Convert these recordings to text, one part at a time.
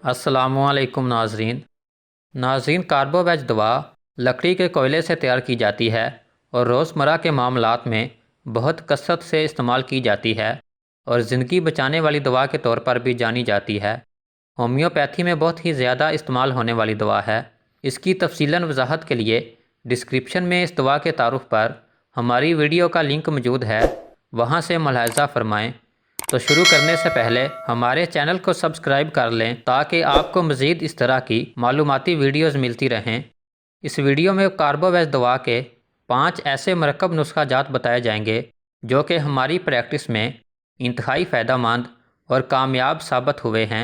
अस्सलाम वालेकुम नाज़रीन, कार्बोवेज दवा लकड़ी के कोयले से तैयार की जाती है और रोज़मर्रा के मामलात में बहुत कसरत से इस्तेमाल की जाती है और ज़िंदगी बचाने वाली दवा के तौर पर भी जानी जाती है। होम्योपैथी में बहुत ही ज़्यादा इस्तेमाल होने वाली दवा है। इसकी तफसीलन वजाहत के लिए डिस्क्रिप्शन में इस दवा के तारुफ पर हमारी वीडियो का लिंक मौजूद है, वहाँ से मुलाहिज़ा फरमाएँ। तो शुरू करने से पहले हमारे चैनल को सब्सक्राइब कर लें ताकि आपको मज़ीद इस तरह की मालूमाती वीडियोज़ मिलती रहें। इस वीडियो में कार्बोवेज दवा के 5 ऐसे मरकब नुस्खा जात बताए जाएंगे जो कि हमारी प्रैक्टिस में इंतहाई फ़ायदेमंद और कामयाब साबित हुए हैं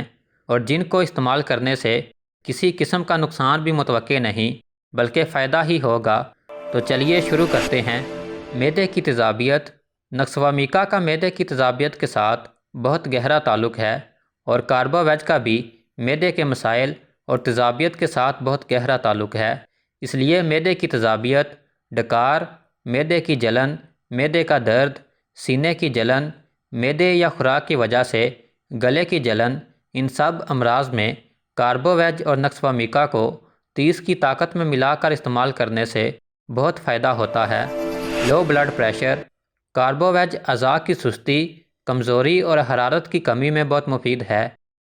और जिनको इस्तेमाल करने से किसी किस्म का नुकसान भी मुतवक्के नहीं बल्कि फ़ायदा ही होगा। तो चलिए शुरू करते हैं। मैदे की तेज़ाबियत। नक्सवामिका का मैदे की तेज़ाबियत के साथ बहुत गहरा ताल्लुक़ है और कार्बोवेज का भी मैदे के मसाइल और तेज़ाबियत के साथ बहुत गहरा ताल्लुक़ है। इसलिए मैदे की तेज़ाबियत, डकार, मैदे की जलन, मैदे का दर्द, सीने की जलन, मैदे या खुराक की वजह से गले की जलन, इन सब अमराज में कार्बोवेज और नक्सवामिका को 30 की ताकत में मिलाकर इस्तेमाल करने से बहुत फ़ायदा होता है। Low blood pressure. कार्बोवेज अज़ा की सुस्ती, कमज़ोरी और हरारत की कमी में बहुत मुफीद है।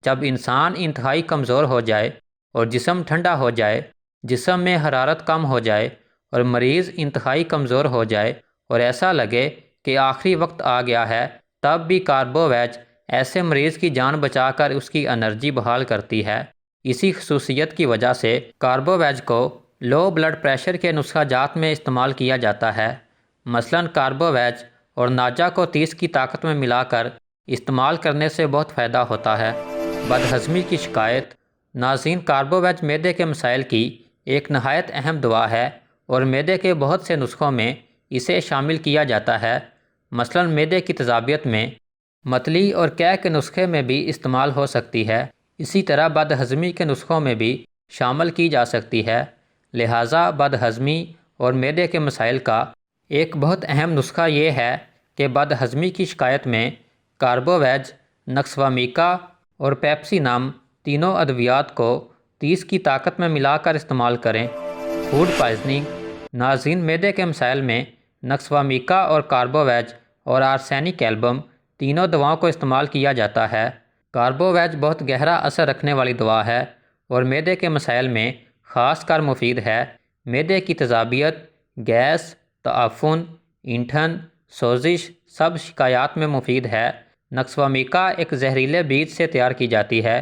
जब इंसान इंतहाई कमज़ोर हो जाए और जिस्म ठंडा हो जाए, जिस्म में हरारत कम हो जाए और मरीज़ इंतहाई कमज़ोर हो जाए और ऐसा लगे कि आखिरी वक्त आ गया है, तब भी कार्बोवेज ऐसे मरीज़ की जान बचाकर उसकी एनर्जी बहाल करती है। इसी खसूसियत की वजह से कार्बोवेज को लो ब्लड प्रेशर के नुस्खा जात में इस्तेमाल किया जाता है। मसलन कार्बोवेज और नाजा को 30 की ताकत में मिलाकर इस्तेमाल करने से बहुत फ़ायदा होता है। बदहज़मी की शिकायत। नाज़रीन, कार्बोवेज मैदे के मसाइल की एक नहायत अहम दवा है और मैदे के बहुत से नुस्खों में इसे शामिल किया जाता है। मसलन मैदे की तेज़ाबियत में मतली और कै के नुस्खे में भी इस्तेमाल हो सकती है। इसी तरह बदहज़मी के नुस्खों में भी शामिल की जा सकती है। लिहाजा बदहज़मी और मैदे के मसाइल का एक बहुत अहम नुस्खा ये है कि बदहज़मी की शिकायत में कार्बोवेज, नक्सवामिका और पेप्सिनम तीनों अद्वियात को 30 की ताकत में मिलाकर इस्तेमाल करें। Food poisoning. नाज़रीन, मैदे के मसाइल में नक्सवामिका और कार्बोवेज और आर्सेनिक एल्बम तीनों दवाओं को इस्तेमाल किया जाता है। कार्बोवेज बहुत गहरा असर रखने वाली दवा है और मैदे के मसाइल में ख़ास कर मुफीद है। मैदे की तेज़ाबियत, गैस, ताफ़ुन, ईंठन, सोजिश सब शिकायात में मुफीद है। नक्सवामिका एक जहरीले बीज से तैयार की जाती है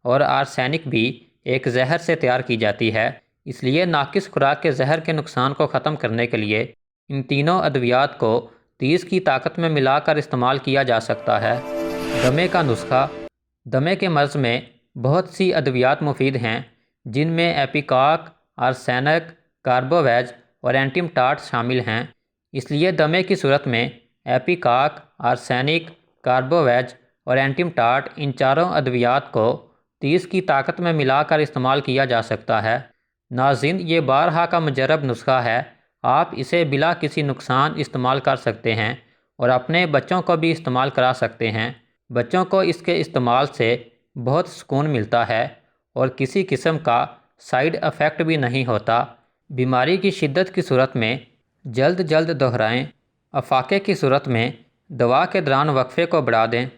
और आर्सेनिक भी एक जहर से तैयार की जाती है। इसलिए नाकिस खुराक के जहर के नुकसान को ख़त्म करने के लिए इन तीनों अद्वियात को 30 की ताकत में मिलाकर इस्तेमाल किया जा सकता है। दमे का नुस्खा। दमे के मर्ज़ में बहुत सी अद्वियात मुफीद हैं, जिनमें एपिकाक, आर्सेनिक, कार्बोवेज और एंटीमटाट शामिल हैं। इसलिए दमे की सूरत में एपिकाक, आर्सेनिक, कार्बोवेज और एंटीमटाट इन चारों अद्वियात को 30 की ताकत में मिलाकर इस्तेमाल किया जा सकता है। नाज़रीन, ये बारहा का मुजरब नुस्खा है। आप इसे बिला किसी नुकसान इस्तेमाल कर सकते हैं और अपने बच्चों को भी इस्तेमाल करा सकते हैं। बच्चों को इसके इस्तेमाल से बहुत सुकून मिलता है और किसी किस्म का साइड इफ़ेक्ट भी नहीं होता। बीमारी की शिद्दत की सूरत में जल्द जल्द दोहराएं। अफाके की सूरत में दवा के दौरान वक्फे को बढ़ा दें।